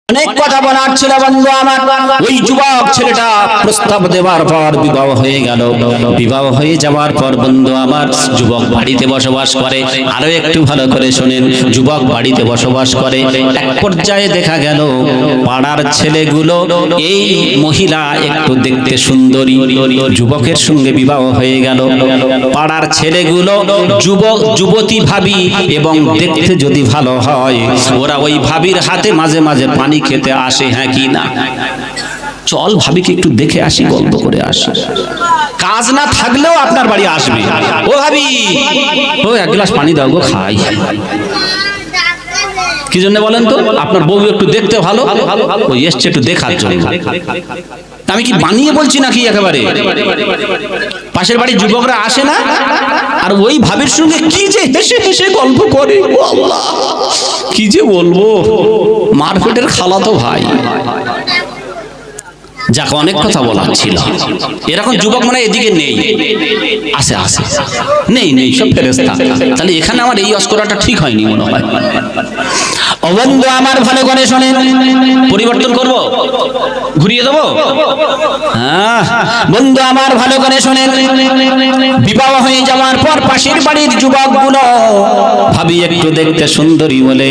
অনেক কথা বলার ছিল বন্ধু আমার। ওই যুবক ছেলেটা প্রস্তাব দেওয়ার পর বিবাহ হয়ে গেল। বিবাহ হয়ে যাওয়ার পর বন্ধু আমার যুবক বাড়িতে বসবাস করে। আরো একটু ভালো করে শুনেন, যুবক বাড়িতে বসবাস করে। এক পর্যায়ে দেখা গেল পাড়ার ছেলেগুলো এই মহিলা একটু দেখতে সুন্দরী, যুবকের সঙ্গে বিবাহ হয়ে গেল। পাড়ার ছেলেগুলো যুবক যুবতী ভাবি এবং দেখতে যদি ভালো হয়, ওরা ওই ভাবির হাতে মাঝে মাঝে পানি খেতে আসে। হ্যাঁ কি না? চল ভাবিকে একটু দেখে আসি, গল্প করে আসি। কাজ না থাকলেও আপনার বাড়ি আসবে। ও ভাবি, ও এক গ্লাস পানি দাও গো, খাই। কি জন্য বলেন তো? আপনার বউ একটু দেখতে ভালো, ওই এসছে একটু দেখার জন্য। আমি কি বানিয়ে বলছি নাকি? একেবারে পাশের বাড়ির যুবকরা আসে না, আর ওই ভাবির সঙ্গে কি যে হেসে হেসে গল্প করে, কি যে বলবো, মারপেটের খালাতো ভাই। যাকে অনেক কথা বলা ছিল, এরকম যুবক মানে এদিকে নেই, আসে আসে নেই নেই, সব ফেরেশতা। তাহলে এখানে আমার এই অস্করাটা ঠিক হয়নি মনে হয়। ও বন্ধু আমার ভালো করে শোনেন, পরিবর্তন করব, ঘুরিয়ে দেবো। হ্যাঁ বন্ধু আমার ভালো করে শোনেন, বিবাহ হয়ে যাওয়ার পর পাশের বাড়ির যুবকগুলো ভাবি একটু দেখতে সুন্দরী বলে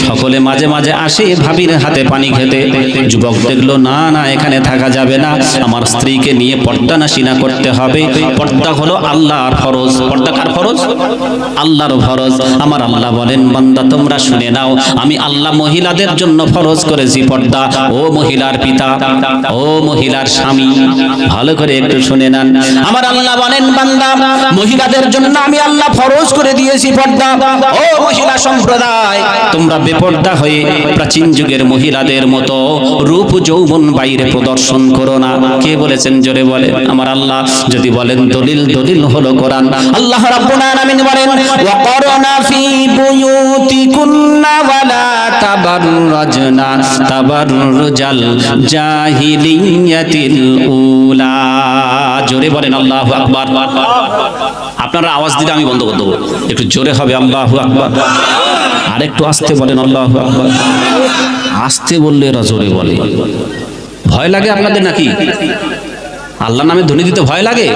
সকলে মাঝে মাঝে আসে ভাবির হাতে পানি খেতে। যুবক দেখলো না না, এখানে থাকা যাবে না, আমার স্ত্রীকে নিয়ে পর্দা নাশিনা করতে হবে। পর্দা হলো আল্লাহর ফরজ। পর্দা কার ফরজ? আল্লাহর ফরজ। আমার আল্লাহ বলেন, বান্দা তোমরা শুনে নাও, আমি আল্লাহ মহিলাদের জন্য ফরজ করেছি পর্দা। ও মহিলার পিতা, ও মহিলার স্বামী, ভালো করে একটু শুনে নেন। আমার আল্লাহ বলেন, বান্দা মহিলাদের জন্য আমি আল্লাহ ফরজ করে দিয়েছি পর্দা। ও মহিলা সম্প্রদায়, তোমরা বেপর্দা হয়ে প্রাচীন যুগের মহিলাদের মতো রূপ যৌবন বাইরে প্রদর্শন করো না। কে বলেছেন? জোরে বলেন। আমার আল্লাহ যদি বলেন দলিল, দলিল হলো কোরআন। আল্লাহ রাব্বুল আলামিন বলেন, ওয়াকরনা ফি বুয়ুতিকুন্না ওয়ালা তাবাররাজনা তাবাররুজাল জাহিলিয়াতিল উলা। জোরে বলেন আল্লাহু আকবার। আপনারা আওয়াজ দিলে আমি বন্ধ করে দেবো, একটু জোরে হবে আল্লাহু আকবার। আর একটু আস্তে বলেন আল্লাহু আকবার। আস্তে বললে এরা জোরে বলে। ভয় লাগে আপনাদের নাকি? আল্লাহর নামে ধ্বনি দিতে ভয় লাগে?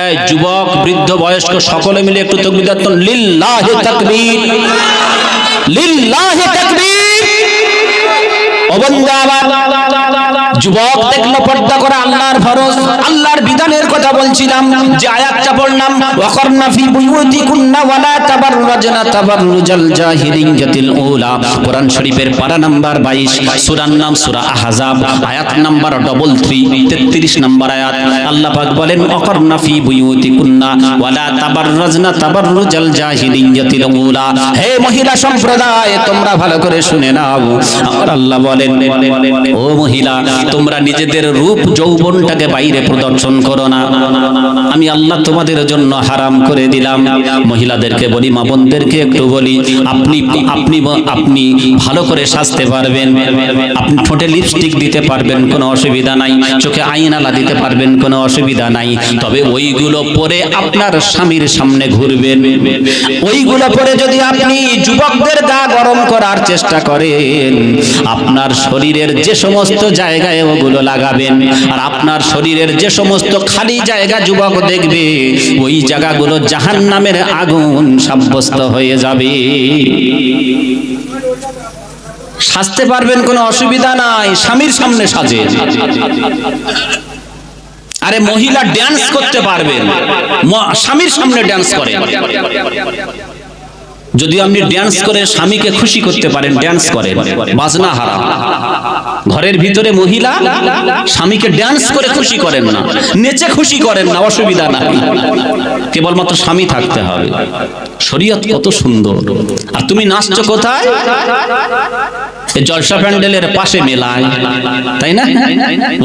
এই যুবক বৃদ্ধ বয়স্ক সকলে মিলে একটু তাকবীর দেন, লিল্লাহি তাকবীর, লিল্লাহি তাকবীর। ও বান্দা, যুবক দেখলো পর্দা করা আল্লাহর ফরজ, আল্লাহর বিধানের কথা বলছিলাম। যে আয়াতটা বললাম, ওয়াকরনা ফি বুয়ুতিকুন্না ওয়ালা তাবাররাজনা তাবাররুজাল জাহিলিয়াতিল উলা, কোরআন শরীফের পারা নাম্বার 22, সূরার নাম সূরা আহজাব, আয়াত নাম্বার 33 নম্বর আয়াত। আল্লাহ পাক বলেন, ওয়াকরনা ফি বুয়ুতিকুন্না ওয়ালা তাবাররাজনা তাবাররুজাল জাহিলিয়াতিল উলা। হে মহিলা সম্প্রদায়, তোমরা ভালো করে শুনে নাও। আমার আল্লাহ বলেন, ও মহিলা, তোমরা নিজেদের রূপ যৌবনটাকে বাইরে প্রদর্শন করো না, আমি আল্লাহ তোমাদের জন্য হারাম করে দিলাম। মহিলাদেরকে বলি, মা বোনদেরকে একটু বলি, আপনি আপনি আপনি ভালো করে সাজতে পারবেন, আপনি ঠোঁটে লিপস্টিক দিতে পারবেন, কোনো অসুবিধা নাই, চোখে আইনালা দিতে পারবেন, কোনো অসুবিধা নাই। তবে ওইগুলো পরে আপনার স্বামীর সামনে ঘুরবেন। ওইগুলো পরে যদি আপনি যুবকদের গা গরম করার চেষ্টা করেন, আপনার শরীরের যে সমস্ত জায়গায় ওগুলো লাগাবেন, আর আপনার শরীরের যে সমস্ত খালি জায়গা যুবক দেখবে, ওই জায়গাগুলো জাহান্নামের আগুন সাব্যস্ত হয়ে যাবে। সাজতে পারবেন, কোনো অসুবিধা নাই, স্বামীর সামনে সাজে। আরে মহিলা ড্যান্স করতে পারবেন, স্বামীর সামনে ড্যান্স করে। যদি আপনি ড্যান্স করে স্বামীকে খুশি করতে পারেন, ড্যান্স করেন, বাজনা হারাম। ঘরের ভিতরে মহিলা স্বামীকে ড্যান্স করে খুশি করেন না, নেচে খুশি করেন না, অসুবিধা নাই, কেবলমাত্র স্বামী থাকতে হবে। শরীয়ত কত সুন্দর। আর তুমি নাচছো কোথায়? জলসা প্যান্ডেলের পাশে মেলায়, তাই না?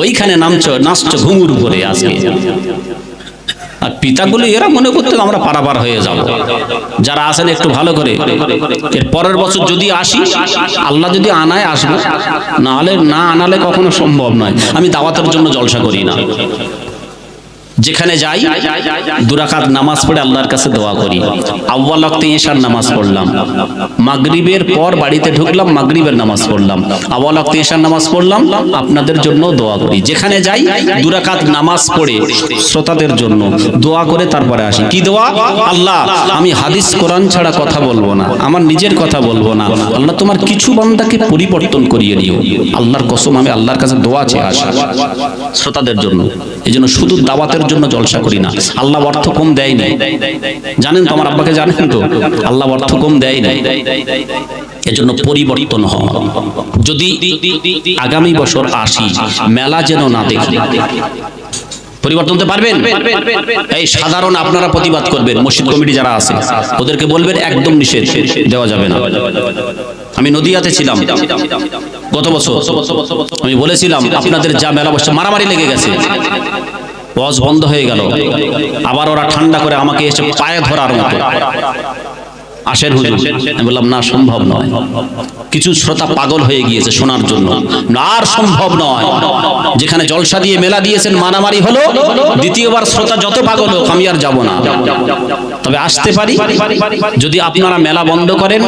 ওইখানে নাচছো ঘুঙুর করে আজকে। আর পিতাগুলো এরা মনে করতে আমরা পারাপার হয়ে যাব। যারা আসেন একটু ভালো করে, এর পরের বছর যদি আসি, আল্লাহ যদি আনায় আসবো, না হলে না আনালে কখনো সম্ভব নয়। আমি দাওয়াতের জন্য জলসা করি না। যেখানে যাই 2 রাকাত নামাজ পড়ে আল্লাহর কাছে দোয়া করি। আউয়াল ওয়াক্তে ইশার নামাজ পড়লাম, মাগরিবের পর বাড়িতে ঢুকলাম, মাগরিবের নামাজ পড়লাম, আউয়াল ওয়াক্তে ইশার নামাজ পড়লাম, আপনাদের জন্য দোয়া করি। যেখানে যাই 2 রাকাত নামাজ পড়ে শ্রোতাদের জন্য দোয়া করে তারপরে আসি। কি দোয়া? আল্লাহ, আমি হাদিস কোরআন ছাড়া কথা বলবো না, আমার নিজের কথা বলবো না, আল্লাহ তোমার কিছু বান্দাকে পরিবর্তন করিয়ে দিও। আল্লাহর কসম, আমি আল্লাহর কাছে দোয়া চেয়ে আসি শ্রোতাদের জন্য। এই জন্য শুধু দাওয়াতের জন্য জলসা করি না। আল্লাহ অর্থ কম দেয় না, জানেন তো, আমার আব্বাকে জানেন তো, আল্লাহ অর্থ কম দেয় না। এজন্য পরিবর্তন হয়। যদি আগামী বছর আসি, মেলা যেন না দেখি। পরিবর্তন হতে পারবেন? এই সাধারণ আপনারা প্রতিবাদ করবেন, মসজিদ কমিটি যারা আছে ওদেরকে বলবেন একদম নিষেধ, দেওয়া যাবে না। আমি নদিয়াতে ছিলাম গত বছর, আমি বলেছিলাম আপনাদের যা মেলা বসছে, মারামারি লেগে গেছে, ওয়াজ বন্ধ হয়ে গেল। আবার ওরা ঠান্ডা করে আমাকে এসে পায়ে ধরার মতো, আসেন হুজুর। আমি বললাম না, সম্ভব নয়। কিছু শ্রোতা পাগল হয়ে গিয়েছে শোনার জন্য, আর সম্ভব নয়। যেখানে জলসা দিয়ে মেলা দিয়েছেন, মারামারি হলো, দ্বিতীয়বার শ্রোতা যত পাগল হোক, আমি আর যাব না। তবে আসতে পারি, যদি আপনারা মেলা বন্ধ করেন,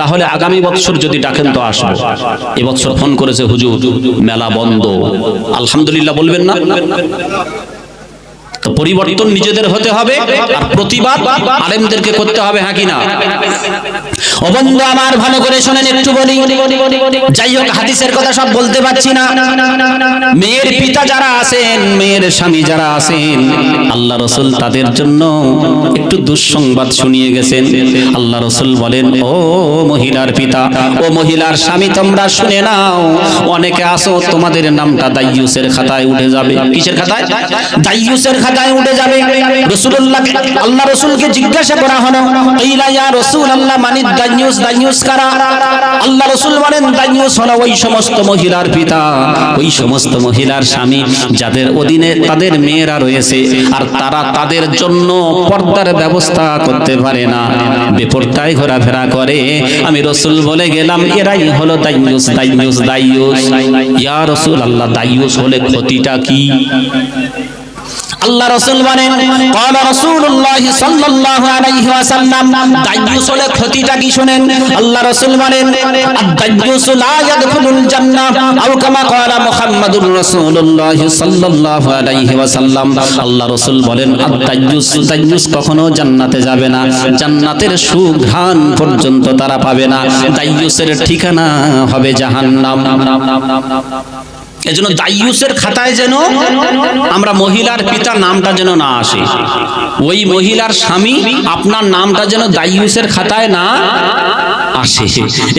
তাহলে আগামী বছর যদি ডাকেন তো আসবো। এবছর ফোন করেছে হুজুর মেলা বন্ধ, আলহামদুলিল্লাহ বলবেন না? তো পরিবর্তন নিজেদের হতে হবে, আর প্রতিবাদ আলেমদেরকে করতে হবে, হ্যাঁ কি না? ও বন্ধু আমার, ভালো করে শোনেন, একটু বলি। যাই হোক, হাদিসের কথা সব বলতে পারছি না। মেয়ের পিতা যারা আছেন, মেয়ের স্বামী যারা আছেন, আল্লাহ রাসূল তাদের জন্য একটু দুঃসংবাদ শুনিয়ে গেছেন। আল্লাহ রাসূল বলেন, ও মহিলার পিতা, ও মহিলার স্বামী, তোমরা শুনে নাও, অনেকে আসো তোমাদের নামটা দাইয়ুসের খাতায় উঠে যাবে। কিসের খাতায়? দাইয়ুসের খাতায় উঠে যাবে। রাসূলুল্লাহকে, আল্লাহ রাসূলকে জিজ্ঞাসা করা হলো, ইলা ইয়া রাসূলুল্লাহ, মানি দাইয়ুস? দাইয়ুস কারা? আল্লাহ রাসূল বলেন, দাইয়ুস হলো ওই সমস্ত মহিলার পিতা, ওই সমস্ত মহিলার স্বামী যাদের অধীনে তাদের মেয়েরা রয়েছে, আর তারা তাদের জন্য পর্দার ব্যবস্থা করতে পারে না, বেপরদায় ঘোরাফেরা করে। আমি রাসূল বলে গেলাম, এরাই হলো দাইয়ুস, দাইয়ুস, দাইয়ুস। ইয়া রাসূলুল্লাহ, দাইয়ুস হলে ক্ষতিটা কি? আল্লাহ রাসূল বলেন, ক্বালা রাসূলুল্লাহ সাল্লাল্লাহু আলাইহি ওয়াসাল্লাম, দাইয়ুস হলে ক্ষতিটা কি শুনেন। আল্লাহ রাসূল বলেন, আদ-দাইয়ুসু লা ইয়াদখুলুল জান্নাহ, আও কামা ক্বালা মুহাম্মাদুর রাসূলুল্লাহ সাল্লাল্লাহু আলাইহি ওয়াসাল্লাম। আল্লাহ রাসূল বলেন, আদ-দাইয়ুস, দাইয়ুস কখনো জান্নাতে যাবে না, জান্নাতের সুঘ্রাণ পর্যন্ত তারা পাবে না, দাইয়ুসের ঠিকানা হবে জাহান্নাম। এজন্য দাইয়ুসের খাতায় যেন আমরা মহিলার পিতা নামটা যেন না আসে, ওই মহিলার স্বামী আপনার নামটা যেন দাইয়ুসের খাতায় না আসে।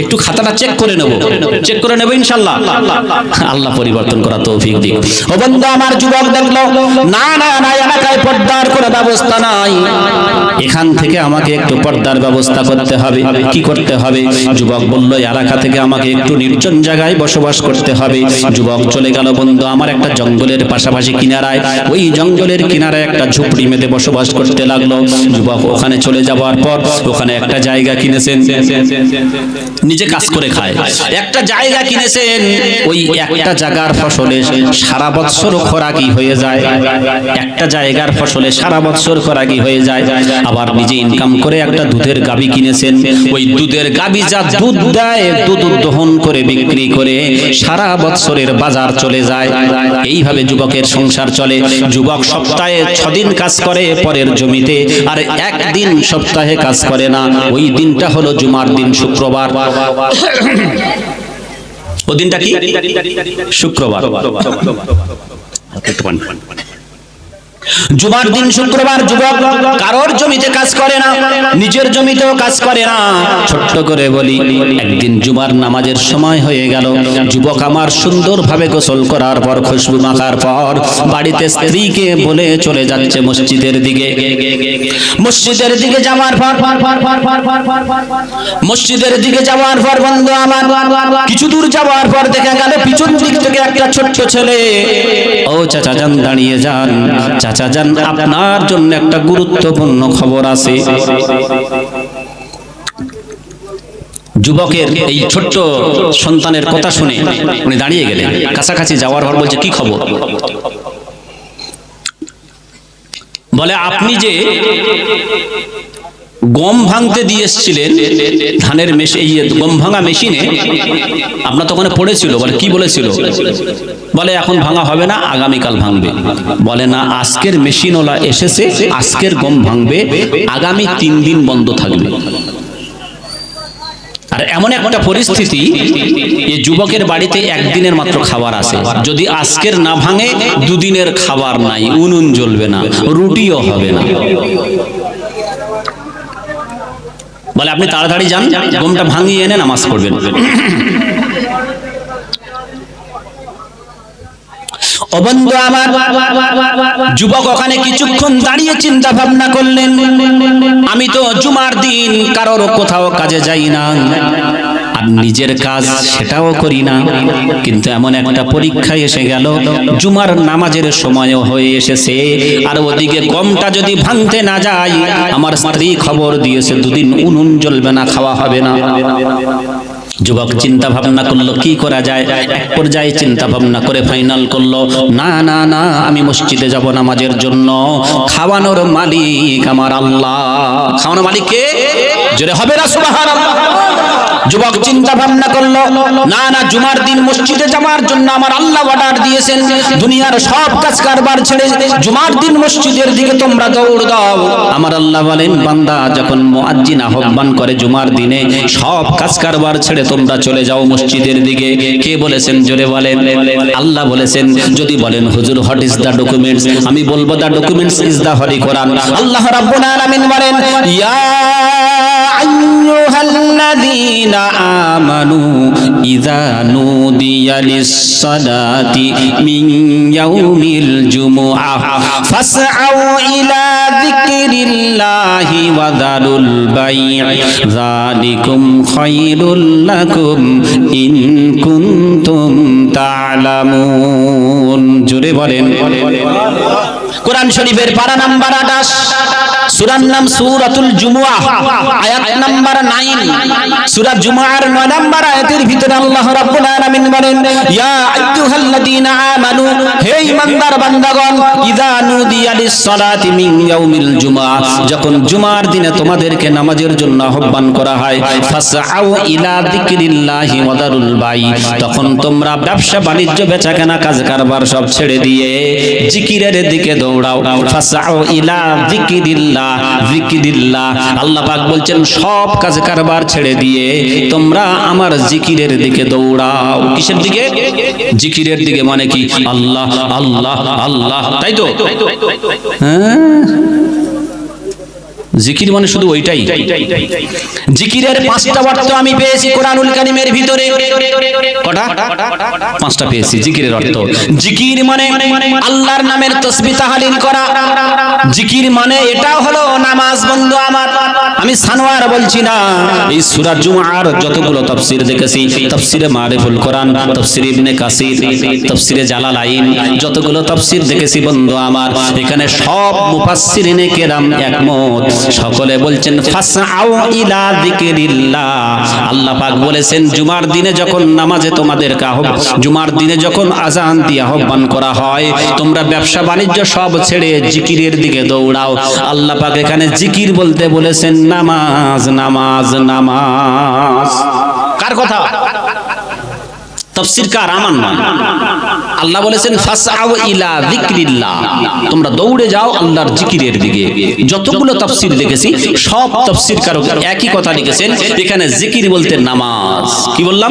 একটু খাতাটা চেক করে নেব, চেক করে নেব ইনশাআল্লাহ। আল্লাহ পরিবর্তন করা তৌফিক দিক। ও বন্ধু আমার, যুবক দেখলো না না না, এলাকায় পর্দার কোনো ব্যবস্থা নাই, এখান থেকে আমাকে একটু পর্দার ব্যবস্থা করতে হবে। কি করতে হবে? যুবক বলল, এলাকা থেকে আমাকে একটু নির্জন জায়গায় বসবাস করতে হবে। যুবক চলে গেল বন্ধু আমার একটা জঙ্গলের পাশাপাশি কিনারায়, ওই জঙ্গলের কিনারায় একটা ঝুপড়ি মেঁধে বসবাস করতে লাগলো। যুবক ওখানে চলে যাওয়ার পর ওখানে একটা জায়গা কিনেছেন, নিজে কাজ করে খায়, একটা জায়গা কিনেছেন, ওই একটা জায়গার ফসলে সারা বছর খোরাকি হয়ে যায়, একটা জায়গার ফসলে সারা বছর খোরাকি হয়ে যায়। আবার নিজে ইনকাম করে একটা দুধের গাভী কিনেছেন, ওই দুধের গাভী যা দুধ দেয়, দুধ দহন করে বিক্রি করে সারা বছরের বাজার চলে যায়। এইভাবে যুবকের সংসার চলে। যুবক সপ্তাহে 6 দিন কাজ করে পরের জমিতে, আর একদিন সপ্তাহে কাজ করে না, ওই দিনটা হলো জুমার দিন, শুক্রবার। ও দিনটা কি? শুক্রবার। জুমার দিন শুক্রবার যুবক কারোর জমিতে কাজ করে না, নিজের জমিতেও কাজ করে না। ছোট্ট করে বলি, একদিন জুমার নামাজের সময় হয়ে গেল। যুবক আমার সুন্দরভাবে গোসল করার পর, খুশবু মাখার পর বাড়িতে স্ত্রীকে বলে চলে যাচ্ছে মসজিদের দিকে। মসজিদের দিকে যাওয়ার পর, মসজিদের দিকে যাওয়ার পর বন্ধু আমার, কিছু দূর যাওয়ার পর দেখা গেল পিছন দিক থেকে একটা ছোট্ট ছেলে, ও চাচা যান দাঁড়িয়ে যান, চাচা যান আপনার জন্য একটা গুরুত্বপূর্ণ খবর আছে। যুবকের এই ছোট্ট সন্তানের কথা শুনে উনি দাঁড়িয়ে গেলেন, কাছাকাছি যাওয়ার পর বলছে, কি খবর? বলে আপনি যে গম ভাঙতে দিয়ে এসেছিলেন ধানের গম ভাঙা মেশিনে, আপনার তো ওখানে পড়েছিল, বলে কি বলেছিল? বলে এখন ভাঙা হবে না, আগামীকাল ভাঙবে। বলে না, আজকের মেশিনওয়ালা এসেছে, আজকের গম ভাঙবে, আগামী 3 দিন বন্ধ থাকবে। আর এমন একটা পরিস্থিতি, এই যুবকের বাড়িতে একদিনের মাত্র খাবার আছে, যদি আজকের না ভাঙে 2 দিনের খাবার নাই, উনুন জ্বলবে না, রুটিও হবে না। বলে আপনি তাড়াতাড়ি যান, গমটা ভাঙিয়ে এনে নামাজ পড়বেন। ও বন্ধু আমার, যুবক ওখানে কিছুক্ষণ দাঁড়িয়ে চিন্তা ভাবনা করলেন, আমি তো জুমার দিন কারোর কোথাও কাজে যাই না, আর নিজের কাজ সেটাও করি না, কিন্তু এমন একটা পরীক্ষা এসে গেল, জুমার নামাজের সময়ও হয়ে এসেছে, আর ওদিকে গমটা যদি ভাঙতে না যায়, আমার স্ত্রী খবর দিয়েছে 2 দিন উনুন জ্বলবে না, খাওয়া হবে না। যুবক চিন্তা ভাবনা করলো কি করা যায়। এক পর্যায়ে চিন্তা ভাবনা করে ফাইনাল করলো, না না না, আমি মসজিদে যাব নামাজের জন্য, খাওয়ানোর মালিক আমার আল্লাহ। খাওয়ানোর মালিক কে? জোরে হবে না সুবহানাল্লাহ। যুবক চিন্তা ভাবনা করলো, না না, জুমার দিন মসজিদে যাওয়ার জন্য আমার আল্লাহ অর্ডার দিয়েছেন, দুনিয়ার সব কাজ কারবার ছেড়ে জুমার দিন মসজিদের দিকে তোমরা দৌড় দাও। আমার আল্লাহ বলেন, বান্দা যখন মুয়াজ্জিন আহ্বান করে জুমার দিনে, সব কাজ কারবার ছেড়ে তোমরা চলে যাও মসজিদের দিকে। কে বলেছেন? জোরে বলেন। আল্লাহ বলেছেন। যদি বলেন হুজুর হোয়াট ইজ দা ডকুমেন্টস, আমি বলবো দা ডকুমেন্টস ইজ দা হলি কোরআন। আল্লাহ রাব্বুল আলামিন বলেন, ইয়া আইয়ুহাল্লাযীনা আমানু ইযা নুদিয়া লিস-সালাতি মিন ইয়াউমিল জুমুআহ ফাসআউ ইলা যিকরিল্লাহি ওয়া যারুল বাই', যালিকুম খায়রুল লাকুম ইন কুনতুম তা'লামুন। জোরে বলেন। কোরআন শরীফের পারা নাম্বার 28, সূরার নাম সূরাতুল জুমুআহ, আয়াত নাম্বার 9। সূরা জুমুআর 9 নাম্বার আয়াতের ভিতরে আল্লাহ রাব্বুল আলামিন বলেন, ইয়া আইয়ুহাল্লাযীনা আমানু, হে ঈমানদার বান্দাগণ, ইযা নুদিয়া লিস-সালাতি মিন ইয়াউমিল জুমুআহ, যখন জুমার দিনে তোমাদেরকে নামাজের জন্য আহ্বান করা হয়, ফাসআউ ইলা যিকরিল্লাহি ওয়া যারুল বাই', তখন তোমরা ব্যবসা বাণিজ্য বেচাকেনা কাজ কারবার সব ছেড়ে দিয়ে জিকিরের দিকে দৌড়াও। ফাসআউ ইলা যিকরিল্লাহ, যিকরিল্লাহ, আল্লাহ পাক বলছেন সব কাজ কারবার ছেড়ে দিয়ে তোমরা আমার জিকিরের দিকে দৌড়াও। কিসের দিকে? জিকিরের দিকে। মানে কি? আল্লাহ আল্লাহ আল্লাহ, তাই তো? হ্যাঁ, জিকির মানে শুধু ওইটাই। জিকিরের 5টা অর্থ আমি পেয়েছি কোরআনুল কারীমের ভিতরে। কটা? 5টা পেয়েছি জিকিরের অর্থ। জিকির মানে আল্লাহর নামের তাসবিহ তাহলিল করা। জিকির মানে এটা হলো নামাজ। বন্ধু আমার, আমি সানোয়ার বলছি না। এই সূরা জুমআর যতগুলো তাফসীর দেখেছি, তাফসীরে মারিফুল কোরআন, তাফসীর ইবনে কাসির, তাফসীরে জালালাইন, যতগুলো তাফসীর দেখেছি বন্ধু আমার, এখানে সব মুফাসসিরিনে কেরাম একমত। সকলে বলছেন ফাসআউ ইলা যিকরিল্লাহ। আল্লাহ পাক বলেছেন জুমার দিনে যখন নামাজে তোমাদেরকে জুমার দিনে যখন আযান দিয়ে আহ্বান করা হয়, তোমরা ব্যবসা বাণিজ্য সব ছেড়ে জিকিরের দিকে দৌড়াও। আল্লাহ পাক এখানে জিকির বলতে বলেছেন নামাজ, নামাজ, নামাজ। কার কথা? তাফসীরকার, আমার নয়। আল্লাহ বলেছেন ফাসআউ ইলা যিকরিল্লাহ, তোমরা দৌড়ে যাও আল্লাহর জিকিরের দিকে। যতগুলো তাফসীর দেখেছি সব তাফসীরকারক একই কথা লিখেছেন, এখানে জিকির বলতে নামাজ। কি বললাম?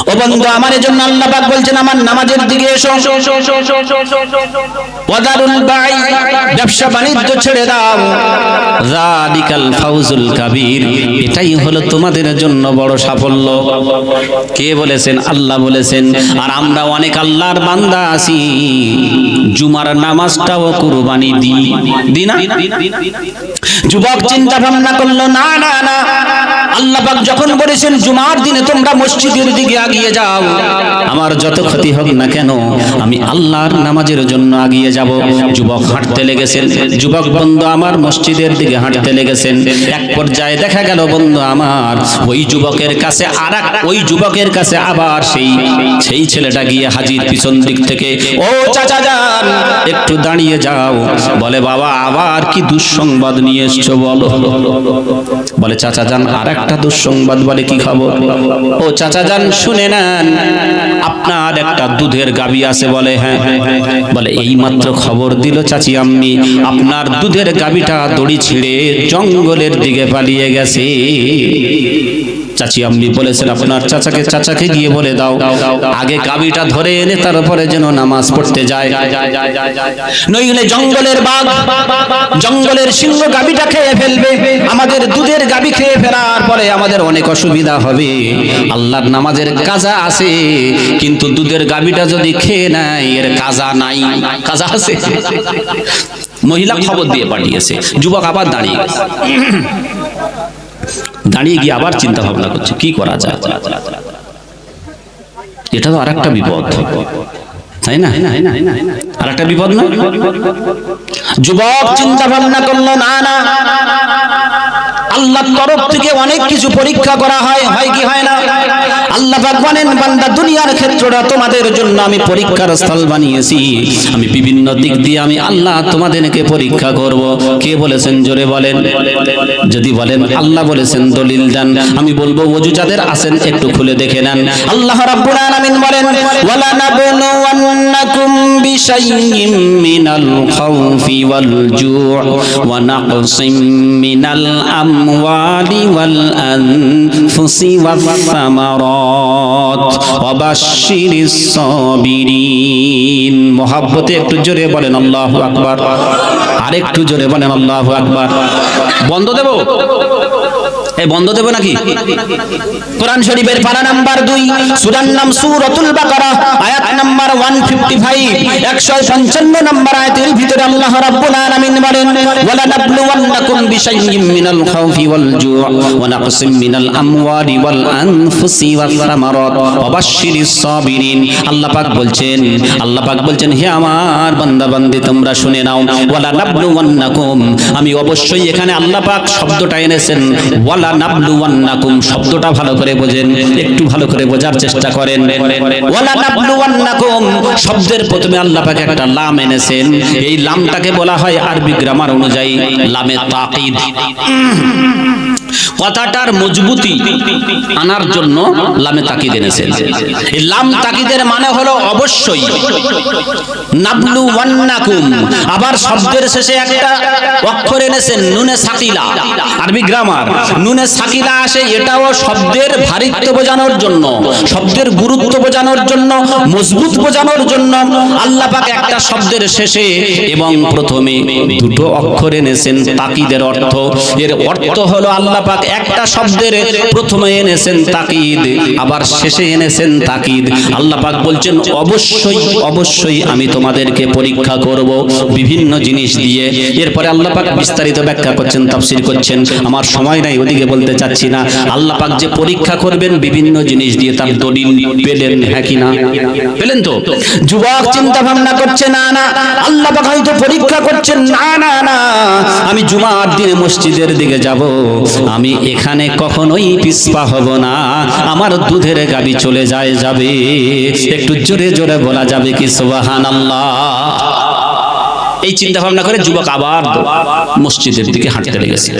ও বন্ধু আমার, এজন্য আল্লাহ পাক বলছেন আমার নামাজের দিকে এসো। ওয়াদারুল বাই', ব্যবসা বাণিজ্য ছেড়ে দাও। যালিকাল ফাউজুল কাবীর, এটাই হলো তোমাদের জন্য বড় সাফল্য। কে বলেছেন? আল্লাহ বলেছেন। আর আমরা অনেক আল্লাহর বান্দা আছি, জুমার নামাজটাও কুরবানি দিই না। যুবক চিন্তা ভাবনা করলো, না না না, আল্লাহ পাক যখন বলেছেন জুমার দিনে তোমরা মসজিদের দিকে এগিয়ে যাও, আমার যত ক্ষতি হোক না কেন আমি আল্লাহর নামাজের জন্য এগিয়ে যাব। যুবক হাঁটতে লেগেছেন, যুবক বন্ধু আমার মসজিদের দিকে হাঁটতে লেগেছেন। এক পর্যায়ে দেখা গেল বন্ধু আমার ওই যুবকের কাছে আবার সেই ছেলেটা গিয়ে হাজির পিছন দিক থেকে, ও চাচা যান একটু দাঁড়িয়ে যাও। বলে বাবা আবার কি দুঃসংবাদ নিয়ে এসছো বলো। বলে চাচা যান আর একটা দুঃসংবাদ। বলে কি খবর? ও চাচা যান শুনে নেন, আপনার একটা দুধের গাভী আছে। বলে হ্যাঁ। বলে এই মাত্র খবর দিল চাচি আম্মি আপনার দুধের গাভীটা দড়ি ছিঁড়ে জঙ্গলের দিকে পালিয়ে গেছে। চাচি আম্মি বলেছেন আপনার চাচাকে গিয়ে বলে দাও আগে গাভীটা ধরে এনে তারপরে যেন নামাজ পড়তে যায়, নইলে জঙ্গলের বাঘ জঙ্গলের সিংহ গাভীটা খেয়ে ফেলবে। আমাদের দুধের গাভী খেয়ে ফেলার পরে আমাদের অনেক অসুবিধা হবে। আল্লাহর নামাজের কাজা আছে, কিন্তু দুধের গাভীটা যদি খেয়ে নেয় এর কাজা নাই। কাজা আছে। মহিলা খবর দিয়ে পাঠিয়েছে। যুবক আবার দাঁড়িয়ে গিয়ে আবার চিন্তা ভাবনা করছে কি করা যায়। এটা তো আরেকটা বিপদ, তাই না? আরেকটা বিপদ না? যুবক চিন্তা ভাবনা করলো না আল্লাহর তরফ থেকে অনেক কিছু পরীক্ষা করা হয়, হয় কি হয় না? আল্লাহ পাক বলেন বান্দা দুনিয়ার ক্ষেত্রটা তোমাদের জন্য আমি পরীক্ষার স্থল বানিয়েছি। আমি বিভিন্ন দিক দিয়ে আমি আল্লাহ তোমাদেরকে পরীক্ষা করব। কে বলেছেন জোরে বলেন। যদি বলেন আল্লাহ বলেছেন দলিল দেন। আমি বলবো ওযু যাদের আছেন একটু খুলে দেখে নেন। আল্লাহ রাব্বুল আলামিন বলেন ওয়ালা নাবলুওয়ান্নাকুম বিশাইয়্যিম মিনাল খাউফি ওয়াল জু'ই ওয়া নাকসিম মিনাল আমওয়ালি ওয়াল আনফুসি ওয়াস সামারাত ওয়া বাশশিরিস সাবিরিন। মহব্বতে একটু জোরে বলেন আল্লাহু আকবার। আর একটু জোরে বলেন আল্লাহু আকবার। বন্ধ দেব? এই বন্ধ দেব নাকি? কোরআন শরীফের পারা নাম্বার 2 সূরার নাম সূরাতুল বাকারা আয়াত নাম্বার 155 155 নম্বর আয়াতের ভিতরে আল্লাহ রাব্বুল আলামিন বলেন ওয়ালা নাবলুওয়ান্নাকুম বিশাইয়্যিম মিনাল খাউফি ওয়াল জু'ই ওয়া নাকসিম মিনাল আমওয়ালি ওয়াল আনফুসি ওয়াস সামারাত ওয়া বাশশিরিস সাবিরিন। আল্লাহ পাক বলছেন হে আমার বান্দা বান্দি তোমরা শুনে নাও ওয়ালা নাবলুওয়ান্নাকুম। আমি অবশ্যই এখানে আল্লাহ পাক শব্দটা এনেছেন ওয়ালা নাবলুওয়ান্নাকুম। শব্দটা ভালো করে বোঝেন, একটু ভালো করে বোঝার চেষ্টা করেন। ওয়ালা নাবলুওয়ান্নাকুম শব্দের প্রথমে আল্লাহ পাক একটা লাম এনেছেন। এই লামটাকে বলা হয় আরবি গ্রামার অনুযায়ী লামে তাকিদ। কথাটার মজবুতি আনার জন্য লামে তাকিদ এনেছেন। এই লাম তাকিদের মানে হলো অবশ্যই। নাবলুওয়ান্নাকুম আবার শব্দের শেষে একটা অক্ষর এনেছেন নুনে সাকিলা। আরবি গ্রামার নুনে সাকিলা আসে, এটাও শব্দের ভারিত্ব বোঝানোর জন্য, শব্দের গুরুত্ব বোঝানোর জন্য, মজবুত বোঝানোর জন্য। আল্লাহ পাক একটা শব্দের শেষে এবং প্রথমে দুটো অক্ষর এনেছেন তাকিদের অর্থ। এর অর্থ হলো আল্লাহ পাক একটা শব্দের প্রথমে এনেছেন তাকিদ, আবার শেষে এনেছেন তাকিদ। আল্লাহ পাক বলছেন অবশ্যই আমি তোমাদেরকে পরীক্ষা করব বিভিন্ন জিনিস দিয়ে। এরপরে আল্লাহ পাক বিস্তারিত ব্যাখ্যা করছেন, তাফসীর করছেন। আমার সময় নাই, ওদিকে বলতে চাচ্ছি না। আল্লাহ পাক যে পরীক্ষা করবেন বিভিন্ন জিনিস দিয়ে, তার দলিল পেলেন? হ্যাঁ কি না পেলেন? তো যুবক চিন্তা ভাবনা করছে না আল্লাহ পাক হয়তো পরীক্ষা করছেন। না আমি জুমার দিনে মসজিদের দিকে যাব, আমি এখানে কখনোই পিছপা হব না। আমার দুধের গাভী চলে যাবে। একটু জোরে জোরে বলা যাবে কি সুবহানাল্লাহ? এই চিন্তা ভাবনা করে যুবক আবার মসজিদের দিকে হাঁটতে লেগেছে।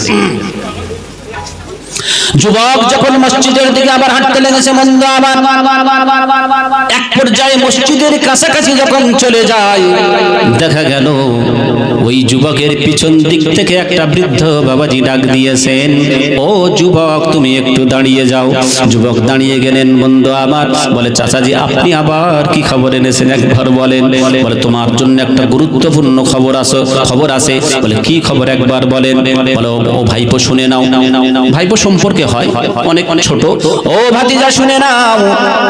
যুবক যখন মসজিদের দিকে আবার হাঁটতে লেগেছে বন্ধু আমার, এক পর্যায়ে মসজিদের কাছাকাছি যখন চলে যায় দেখা গেল ওই যুবকের পিছন দিক থেকে একটা বৃদ্ধ বাবাজি ডাক দিয়েছেন, ও যুবক তুমি একটু দাঁড়িয়ে যাও। যুবক দাঁড়িয়ে গেলেন বন্ধু আমার। বলে চাচাজি আপনি আবার কি খবর এনেছেন একবার বলেন। বলে তোমার জন্য একটা গুরুত্বপূর্ণ খবর আছে। বলে কি খবর একবার বলেন। বলে ও ভাইপো শুনে নাও। ভাইপো সম্পর্কে হয়, অনেক ছোট। ও ভাতিজা শুনে নাও,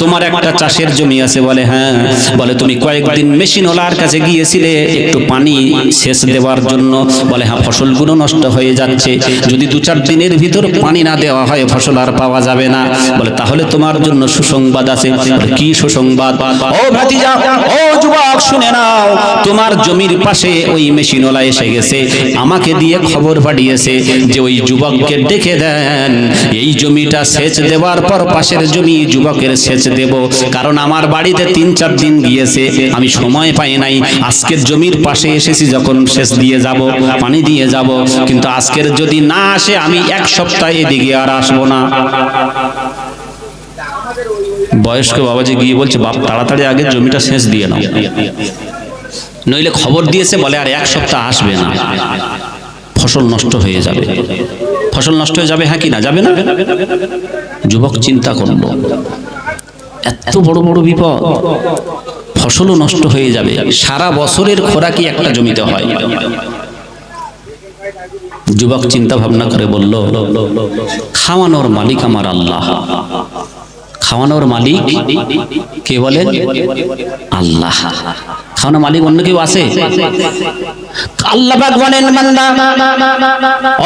তোমার একটা চাষের জমি আছে? বলে হ্যাঁ। বলে তুমি কয়েকদিন মেশিনওয়ালার কাছে গিয়েছিলে একটু পানি সেচ দেওয়ার জন্য? বলে হ্যাঁ, ফসলগুলো নষ্ট হয়ে যাচ্ছে, যদি 2-4 দিনের ভিতর পানি না দেওয়া হয় ফসল আর পাওয়া যাবে না। বলে তাহলে তোমার জন্য সুসংবাদ আছে। বলে কি সুসংবাদ? ও ভাতিজা, ও যুবক শুনে নাও, তোমার জমির পাশে ওই মেশিনওয়ালা এসে গেছে, আমাকে দিয়ে খবর পাঠিয়েছে যে ওই যুবককে ডেকে দেন, এই জমিটা সেচ দেওয়ার পর পাশের জমি যুবকের সেচ দেব, কারণ আমার বাড়িতে 3-4 দিন গিয়েছে, আমি সময় পাই নাই। আজকের জমির পাশে এসেছি যখন সেচ দিয়ে যাব, পানি দিয়ে যাব, কিন্তু আজকের যদি না আসে আমি 1 সপ্তাহ এদিকে আর আসবো না। বয়স্ক বাবাজি গিয়ে বলছে, বাপ তাড়াতাড়ি আগে জমিটা সেচ দিয়ে নাও, নইলে খবর দিয়েছে বলে আর 1 সপ্তাহ আসবে না, ফসল নষ্ট হয়ে যাবে। ফসল নষ্ট হয়ে যাবে, হ্যাঁ কি না যাবে না? যুবক চিন্তা করলো, এত বড় বড় বিপদ, ফসলও নষ্ট হয়ে যাবে, সারা বছরের খোরাকি একটা জমিতে হয়। যুবক চিন্তা ভাবনা করে বলল, খাওয়ানোর মালিক আমার আল্লাহ। খাওয়ানোর মালিক কে বলেন? আল্লাহ। খাওয়ানোর মালিক অন্য কেউ আছে? আল্লাহ পাক বলেন, বান্দা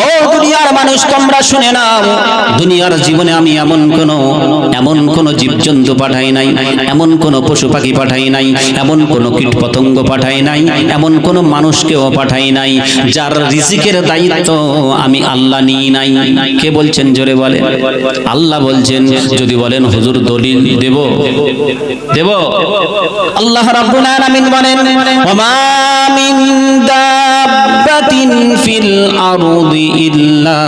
ও দুনিয়ার মানুষ তোমরা শুনে নাও, দুনিয়ার জীবনে আমি এমন কোন জীবজন্তু পাঠাই নাই, এমন কোন পশু পাখি পাঠাই নাই, এমন কোন কীট পতঙ্গ পাঠাই নাই, এমন কোন মানুষকেও পাঠাই নাই যার রিজিকের দায়িত্ব আমি আল্লাহ নিই নাই। কে বলছেন জোরে বলে? আল্লাহ বলছেন। যদি বলেন হুজুর দলিল দেব, দেব। আল্লাহ রাব্বুল আলামিন বলেন, ওমা মিন দাব্বাতিন ফিল আরদি ইল্লা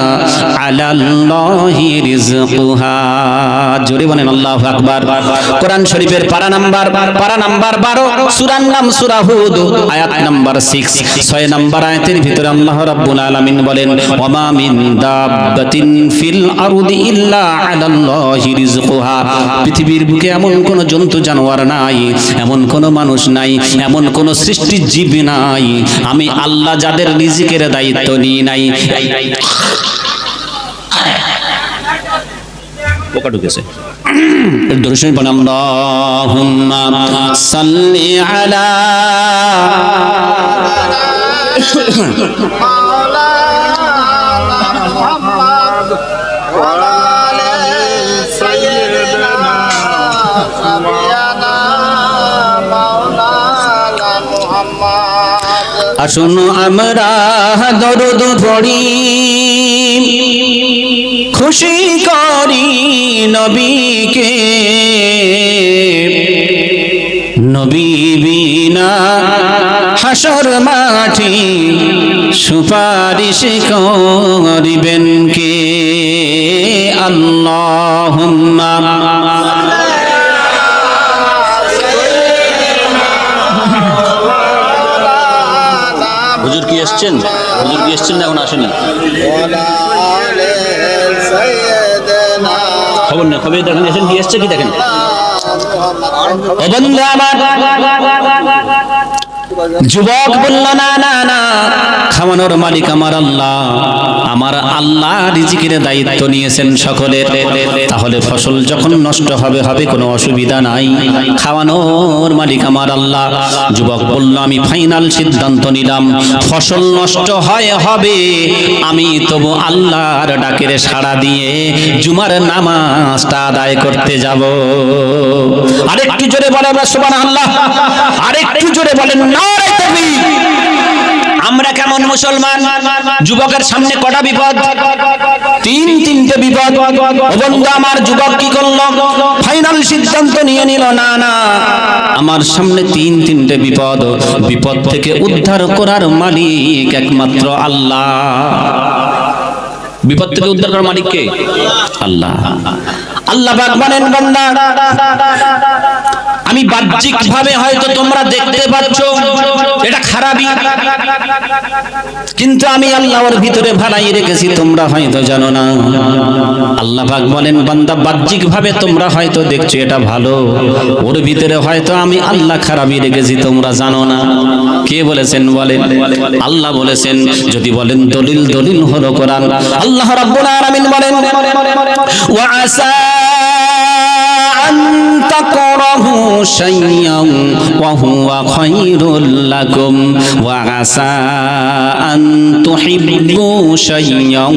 আলাল্লাহি রিজকুহা। জোরে বলেন আল্লাহু আকবার। কোরআন শরীফের পারা নাম্বার 12, সূরার নাম সূরা হুদ, আয়াত নাম্বার 6, 6 নাম্বার আয়াতের ভিতরে আল্লাহ রাব্বুল আলামিন বলেন, ওমা মিন দাব্বাতিন ফিল আরদি ইল্লা আলাল্লাহি রিজকুহা। পৃথিবীর বুকে এমন কোন জন্তু জানোয়ার নাই, এমন কোন মানুষ নাই, এমন কোন সৃষ্টি জীব নাই আমি আল্লাহ যাদের রিজিকের দায়িত্ব নিই নাই। পোকা ঢুকেছে। দর্শন বলেন, আল্লাহুম্মা সাল্লি আলা আসুন আমরা দরুদ পড়ি, খুশি করি নবীকে। নবী বিনা হাসর মাঠে সুপারিশ করিবেন কে? আল্লাহুম্মা হুজুর কি এসছেন? হুজুর কি এসছেন না এখন আসেনি? খবর নেই, খবর দেখেন এসেন কি এসছে কি দেখেন। ও বন্ধু আমার, যুবক বলল না না না, খাওয়ানোর মালিক আমার আল্লাহ, আমার আল্লাহ রিজিকের দায়িত্ব নিয়েছেন সকলের। তাহলে ফসল যখন নষ্ট হবে হবে কোনো অসুবিধা নাই, খাওয়ানোর মালিক আমার আল্লাহ। যুবক বলল আমি ফাইনাল সিদ্ধান্ত নিলাম, ফসল নষ্ট হয় হবে, আমি তবু আল্লাহর ডাকের সাড়া দিয়ে জুমার নামাজটা আদায় করতে যাব। আরেকটু জোরে বলেন সুবহানাল্লাহ, আরেকটু জোরে বলেন নারে তাকবীর। আমরা কেমন মুসলমান? যুবকের সামনে কটা বিপদ? তিনটে বিপদ। ও বন্ধু আমার, যুবক কি করলো? ফাইনাল সিদ্ধান্ত নিয়ে নিল, না না আমার সামনে তিনটে বিপদ, বিপদ থেকে উদ্ধার করার মালিক একমাত্র আল্লাহ। বিপদ থেকে উদ্ধার করার মালিক কে? আল্লাহ। আল্লাহ পাক বলেন বান্দা আমি বাহ্যিক ভাবে হয়তো তোমরা দেখতে পাচ্ছ এটা খারাপই, কিন্তু আমি আল্লাহর ভিতরে ভালাই রেখেছি তোমরা হয়তো জানো না। আল্লাহ পাক বলেন বান্দা বাহ্যিক ভাবে তোমরা হয়তো দেখছো এটা ভালো, ওর ভিতরে হয়তো আমি আল্লাহ খারাপই রেখেছি তোমরা জানো না। কে বলেছেন বলেন? আল্লাহ বলেছেন। যদি বলেন দলিল, দলিল হলো কোরআন। আল্লাহ রাব্বুল আলামিন বলেন ওয়া আসা আন তাকরাহু শাইয়ান ওয়া হুয়া খায়রুল লাকুম ওয়া আসা আন তুহিব্বু শাইয়ান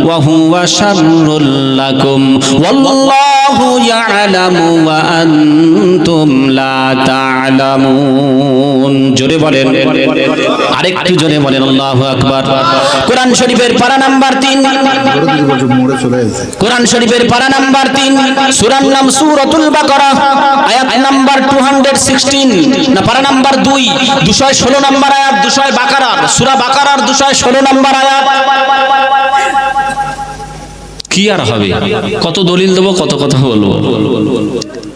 ওয়া হুয়া শাররুল লাকুম ওয়াল্লাহু ইয়ালামু ওয়া আনতুম লা তা'লামুন। জোরে বলেন, আরেকটু জোরে বলেন আল্লাহু আকবার। কোরআন শরীফের পারা নাম্বার 3, কোরআন শরীফের পারা নাম্বার 3, সূরার নাম সূরাতুল বাকারা, আয়াত নাম্বার 216 না পারা নাম্বার 2, 216 নাম্বার আয়াত, 200 বাকারার সূরা বাকারার 216 নাম্বার আয়াত। কি আর হবে, কত দলিল দেবো, কত কথা বলবো।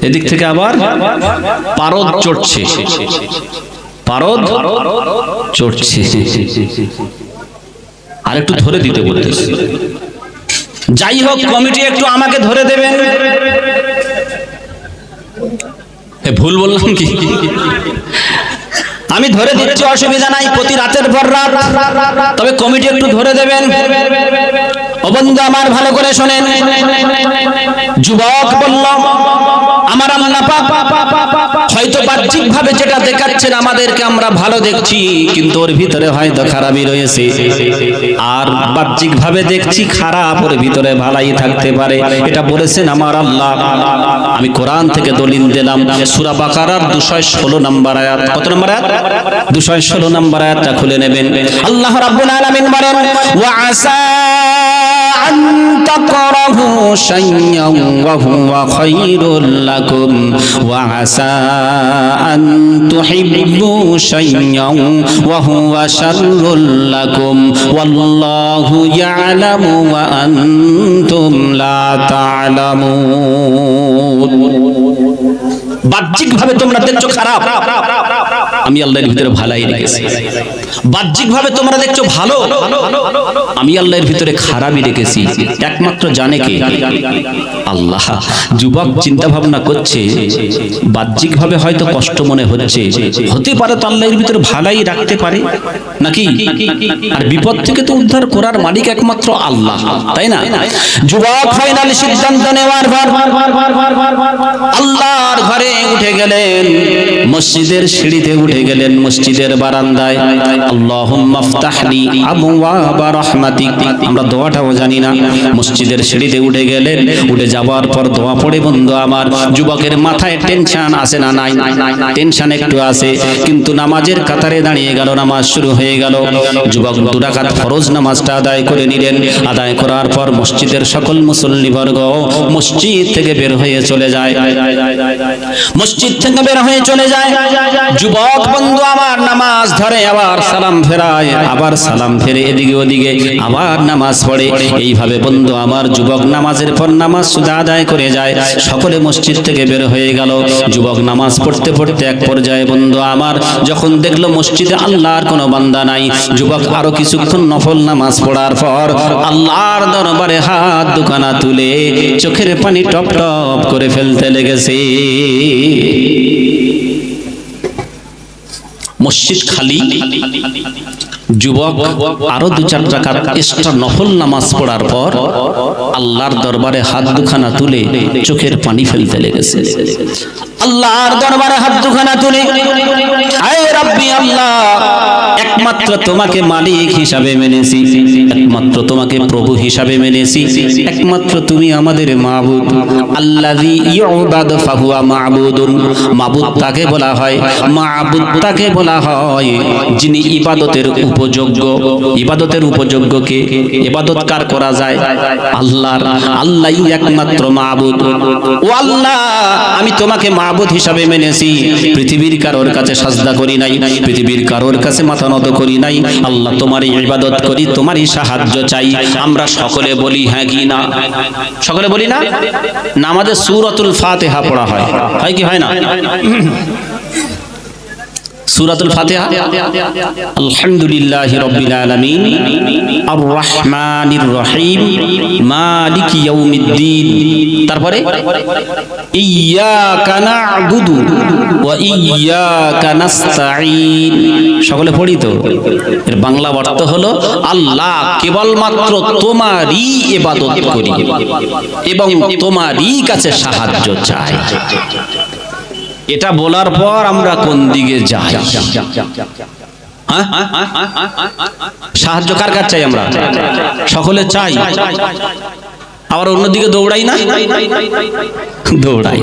এদিক থেকে আবার পারদ চড়ছে, পারদ চড়ছে। আর একটু ধরে দিতে বলতেছে। যাই হোক, কমিটি একটু আমাকে ধরে দেবেন। ভুল বললাম কি? আমি ধরে দিচ্ছি, অসুবিধা নাই, প্রতি রাতের পর রাত। তবে কমিটি একটু ধরে দেবেন। ও বন্ধু আমার, ভালো করে শোনেন। যুবক বলল আমার আল্লাহ পাক হয়তো বাহ্যিক ভাবে যেটা দেখাচ্ছেন আমাদেরকে আমরা ভালো দেখছি, কিন্তু ওর ভিতরে হয়তো খারাপই রয়েছে। আর বাহ্যিক ভাবে দেখছি খারাপ, ওর ভিতরে ভালাই থাকতে পারে। এটা বলেছেন আমার আল্লাহ। আমি কোরআন থেকে দলিল দিলাম, সূরা বাকারার 216 নম্বর আয়াত। কত নম্বর আয়াত? 216 নম্বর আয়াতটা খুলে নেবেন। আল্লাহ রাব্বুল আলামিন বলেন ওয়া আসা আন তাকরাহু শাইয়ান ওয়া হুয়া খায়রুল লাকুম ওয়া আসা আন তুহিব্বু শাইয়ান ওয়া হুয়া শাররুল লাকুম ওয়াল্লাহু ইয়ালামু ওয়া আনতুম লা তা'লামুন। বাহ্যিক ভাবে তোমরা দেখছো খারাপ, আমি আল্লাহর ভিতরে ভালাই রেখেছি। বাহ্যিক ভাবে তোমরা দেখছো ভালো, আমি আল্লাহর ভিতরে খারাপই রেখেছি। একমাত্র জানে কে? আল্লাহ। যুবক চিন্তা ভাবনা করছে, বাহ্যিক ভাবে হয়তো কষ্ট মনে হচ্ছে, হতে পারে তো আল্লাহর ভিতরে ভালাই রাখতে পারে নাকি? আর বিপদ থেকে তো উদ্ধার করার মালিক একমাত্র আল্লাহ, তাই না? যুবক ফাইনাল সিদ্ধান্ত নেওয়ার পর আল্লাহর ঘরে উঠে গেলেন, মসজিদের সিঁড়িতে উঠে গেলেন, মসজিদের বারান্দায় আল্লাহুম্মা ফতাহলি আবওয়াবা রাহমাতিক, আমরা দোয়াটাও জানি না। মসজিদের সিঁড়িতে উঠে গেলেন, উঠে যাওয়ার পর দোয়া পড়ে বন্ধু আমার, যুবকের মাথায় টেনশন আসে না? নাই, টেনশন একটু আছে, কিন্তু নামাজের কাতারে দাঁড়িয়ে গেল, নামাজ শুরু হয়ে গেল। যুবক 2 রাকাত ফরজ নামাজটা আদায় করে নিলেন। আদায় করার পর মসজিদের সকল মুসল্লিবর্গ মসজিদ থেকে বের হয়ে চলে যায়, মসজিদ থেকে বের হয়ে চলে যায়। যুবক বন্ধু আমার নামাজ ধরে, আবার সালাম ফেরায়, আবার সালাম ফেরে এদিকে ওদিকে, আবার নামাজ পড়ে। এইভাবে বন্ধু আমার যুবক নামাজের পর নামাজ সুদা আদায় করে যায়। সকলে মসজিদ থেকে বের হয়ে গেল। যুবক নামাজ পড়তে পড়তে এক পর্যায়ে বন্ধু আমার যখন দেখলো মসজিদে আল্লাহর কোনো বান্দা নাই, যুবক আরো কিছুক্ষণ নফল নামাজ পড়ার পর আল্লাহর দরবারে হাত দুখানা তুলে চোখের পানি টপ টপ করে ফেলতে লেগেছে। মসজিদ খালি, যুবক আরো 2-4 রাকাত এক্সট্রা নফল নামাজ পড়ার পর আল্লাহর দরবারে হাত দুখানা তুলে চোখের পানি ফেলতে লেগেছে। আল্লাহর দরবারে হাত দুখানা তুলে, আয় রব্বি আল্লাহ, একমাত্র তোমাকে মালিক হিসাবে মেনেছি, একমাত্র তোমাকে প্রভু হিসাবে মেনেছি, একমাত্র তুমি আমাদের মাবুদ। আল্লাযী ইউবাদু ফাহুয়া মাবুদুন, মাবুদ তাকে বলা হয়, মাবুদ তাকে বলা হয় যিনি ইবাদতের উপযোগ্য। ইবাদতের উপযোগ্য কে? ইবাদত কার করা যায়? আল্লাহর। আল্লাহই একমাত্র মাবুদ। ও আল্লাহ, আমি তোমাকে মাবুদ হিসাবে মেনেছি, পৃথিবীর কারোর কাছে সাজদা করি নাই, পৃথিবীর কারোর কাছে মাথা নত করি নাই, আল্লাহ তোমারই ইবাদত করি, তোমারই সাহায্য চাই। আমরা সকলে বলি হ্যাঁ কি না? সকলে বলি না? নামাজে সূরাতুল ফাতিহা পড়া হয়, হয় কি হয় না? সূরাতুল ফাতিহা, আলহামদুলিল্লাহি রাব্বিল আলামিন, আর রহমানির রহিম, মালিকি ইয়াউমিদ্দিন। তারপরে ইয়্যাকা না'বুদু ওয়া ইয়্যাকা নাস্তাঈন। সকলে পড়ি তো? এর বাংলা অর্থ হলো আল্লাহ কেবলমাত্র তোমারই ইবাদত করি এবং তোমারই কাছে সাহায্য চাই। এটা বলার পর আমরা কোন দিকে যাই? সাহায্য কার কাছে চাই? আমরা সকলে চাই, আবার অন্যদিকে দৌড়াই না? দৌড়াই।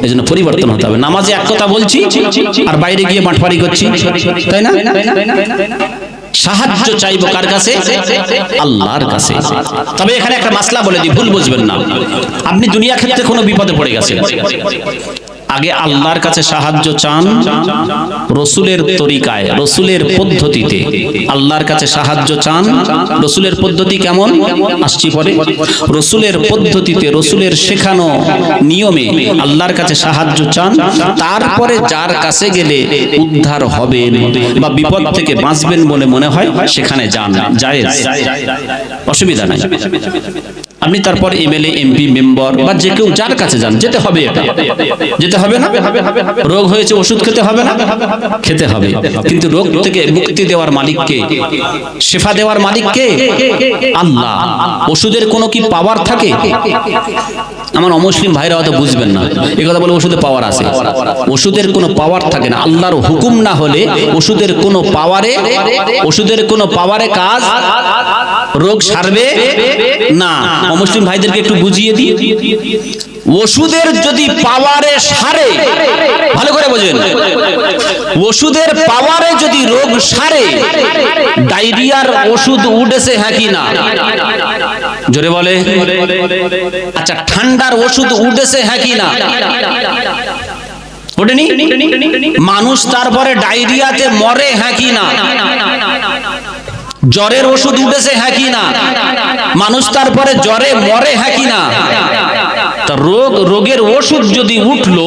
এই জন্য পরিবর্তন হতে হবে। নামাজে এক কথা বলছি আর বাইরে গিয়ে বাটপারি করছি, তাই না? সাহায্য চাইবো কার কাছে? আল্লাহর কাছে। তবে এখানে একটা মাসলা বলে দিই, ভুল বুঝবেন না। আপনি দুনিয়া ক্ষেত্রে কোনো বিপদে পড়ে গেছেন, আগে আল্লাহর কাছে সাহায্য চান, রসুলের তরিকায়, রসুলের পদ্ধতিতে আল্লাহর কাছে সাহায্য চান। রসুলের পদ্ধতি কেমন আসছি পরে। রসুলের পদ্ধতিতে, রসুলের শেখানো নিয়মে আল্লাহর কাছে সাহায্য চান। তারপরে যার কাছে গেলে উদ্ধার হবেন বা বিপদ থেকে বাঁচবেন বলে মনে হয় সেখানে যান, জায়েজ, অসুবিধা নাই। আপনি তারপর এমএলএ, এমপি, মেম্বার বা যে কেউ যার কাছে যান, যেতে হবে। এটা যেতে হবে না? রোগ হয়েছে, ওষুধ খেতে হবে না? খেতে হবে। কিন্তু রোগ থেকে মুক্তি দেওয়ার মালিককে, শিফা দেওয়ার মালিককে আল্লাহ। ওষুধের কোনো কি পাওয়ার থাকে? আমার অমুসলিম ভাইরা হয়তো বুঝবেন না, এই কথা বলে ওষুধে পাওয়ার আছে। ওষুধের কোনো পাওয়ার থাকে না। আল্লাহর হুকুম না হলে ওষুধের কোনো পাওয়ারে, ওষুধের কোনো পাওয়ারে কাজ, রোগ সারবে না। অমুসলিম ভাইদেরকে একটু বুঝিয়ে দিই, ওষুধের যদি পাওয়ারে সারে, ভালো করে বোঝেন, ওষুধের পাওয়ারে যদি রোগ সারে, ডায়রিয়ার ওষুধ উঠেছে হ্যাঁ কি না? জোরে বলে। আচ্ছা, ঠান্ডার ওষুধ উঠেছে হ্যাঁ কি না? ওঠেনি? মানুষ তারপরে ডায়রিয়াতে মরে হ্যাঁ কি না? জ্বরের ওষুধ উঠেছে হ্যাঁ কি না? মানুষ তারপরে জ্বরে মরে হ্যাঁ কি না? তা রোগের ওষুধ যদি উঠলো,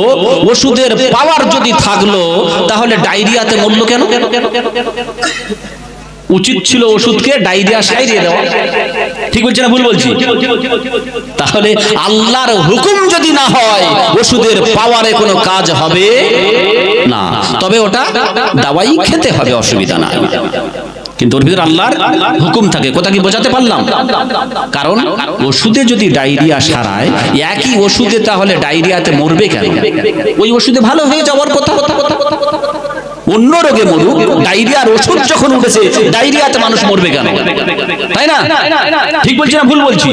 ওষুধের পাওয়ার যদি থাকলো, তাহলে ডায়রিয়াতে মরলো কেন? উচিত ছিল ওষুধকে ডায়রিয়া সারিয়ে দেওয়া। ঠিক বলছি না ভুল বলছি? তাহলে আল্লাহর হুকুম যদি না হয়, ওষুধের পাওয়ারে কোনো কাজ হবে না। তবে ওটা দাওয়াই খেতে হবে, অসুবিধা নাই। কিন্তু ওর ভিতরে আল্লাহর হুকুম থাকে। কথা কি বোঝাতে পারলাম? কারণ ওষুধে যদি ডায়রিয়া সারায়, একই ওষুধে তাহলে ডায়রিয়াতে মরবে কেন? ওই ওষুধে ভালো হয়ে যাওয়ার কথা। অন্য রোগে মরুক, ডায়রিয়ার ওষুধ যখন উঠেছে, ডায়রিয়াতে মানুষ মরবে কেন? তাই না? ঠিক বলছি না ভুল বলছি?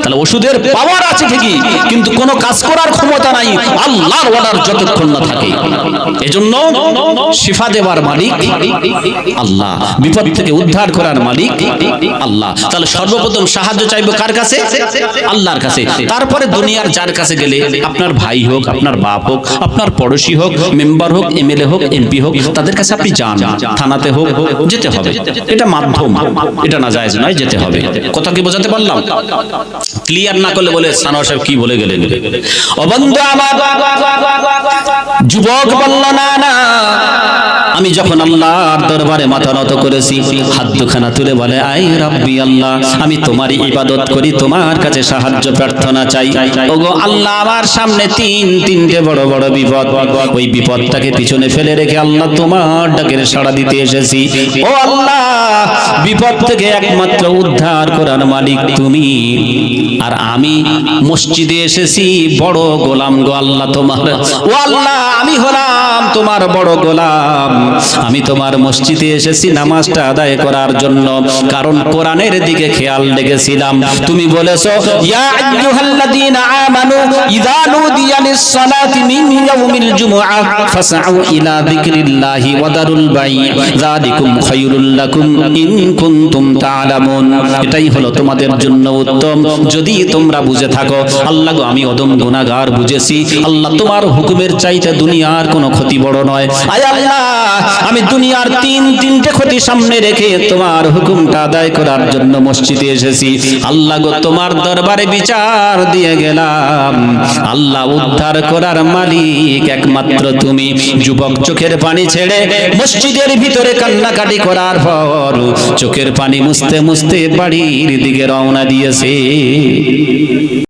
তাহলে ওষুধের পাওয়ার আছে ঠিকই, কিন্তু কোনো কাজ করার ক্ষমতা নাই আল্লাহর অর্ডার যতক্ষণ না থাকে। এজন্য শিফা দেওয়ার মালিক আল্লাহ, বিপদ থেকে উদ্ধার করার মালিক আল্লাহ। তাহলে সর্বপ্রথম সাহায্য চাইবো কার কাছে? আল্লাহর কাছে। তারপরে দুনিয়ার যার কাছে গেলে, আপনার ভাই হোক, আপনার বাপ হোক, আপনার পড়োশি হোক, মেম্বার হোক, এমএলএ হোক, এমপি হোক, তাদের কাছে আপনি যান, থানাতে হোক, যেতে হবে। এটা মাধ্যম, এটা না জায়েজ নয়, যেতে হবে। কথা কি বোঝাতে পারলাম? ক্লিয়ার না করলে বলে সানোয়ার সাহেব কি বলে গেলেন। ও বন্ধু আমার, যুবক বলল না না, আমি যখন আল্লাহর দরবারে মাথা নত করেছি, হাত দুখানা তুলে বলে, আই রাব্বি আল্লাহ, আমি তোমারই ইবাদত করি, তোমার কাছে সাহায্য প্রার্থনা চাই। ওগো আল্লাহ, আমার সামনে তিনটে বড় বড় বিপদ, ওই বিপদটাকে পিছনে ফেলে রেখে আল্লাহ তোমার ডাকের সাড়া দিতে এসেছি। ও আল্লাহ, বিপদ থেকে একমাত্র উদ্ধার করার মালিক তুমি, আর আমি মসজিদে এসেছি বড় গোলাম গো আল্লাহ তোমার। ও আল্লাহ, আমি হলাম তোমার বড় গোলাম, আমি তোমার মসজিদে এসেছি নামাজটা আদায় করার জন্য, কারণ কোরআনের দিকে খেয়াল রেখেছিলাম। তুমি বলেছো ইয়া আইয়ুহাল্লাযীনা আমানু ইযা নুদিয়া লিস-সালাতি মিন ইয়াউমিল জুমআহ ফাসআউ ইলা যিকরিল্লাহি ওয়া দারুল বাই' যালিকুম খায়রুল লাকুম ইন কুনতুম তা'লামুন। এটাই হলো তোমাদের জন্য উত্তম যদি তোমরা বুঝে থাকো। আল্লাহ গো, আমি অদম গুনাহগার বুঝেছি আল্লাহ, তোমার হুকুমের চাইতে দুনিয়ার কোনো ক্ষতি বড় নয়। আয় আল্লাহ, আমি দুনিয়ার তিনটে ক্ষতি সামনে রেখে তোমার হুকুমটা আদায় করার জন্য মসজিদে এসেছি। আল্লাহ গো, তোমার দরবারে বিচার দিয়ে গেলাম। আল্লাহ, উদ্ধার করার মালিক একমাত্র তুমি। যুবক চোখের পানি ছেড়ে মসজিদের ভিতরে কান্নাকাটি করার পর চোখের পানি মুছতে মুছতে বাড়ির দিকে রওনা দিয়েছে।